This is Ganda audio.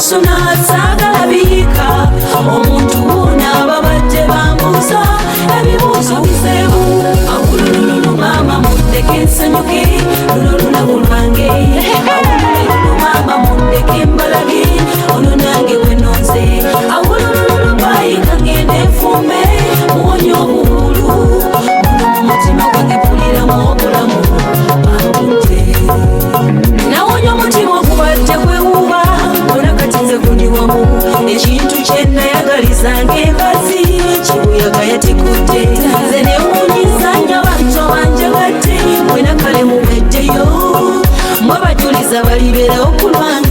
kusuna saagala biika omuntu naaba badde bambuuza ebibuuzo biseebu awulululu maama muddeko ensanyuke luno lunaku lwange awulululu maama muddeko embalage ono nange gwe nonze awulululu bayinga ngende nfume muwonye obuwulu muno mu mutima gwange puliramu obulamu bambudde nawonya omutima ogubadde gwewuba ona kati nze guli wamu ekintu kyenayagalizanga engazi kibuyaga yatikudde nze newunyizanya bantu banjagadde mwena kale mubeddeyo mwabajuliza baliberawo ku lwange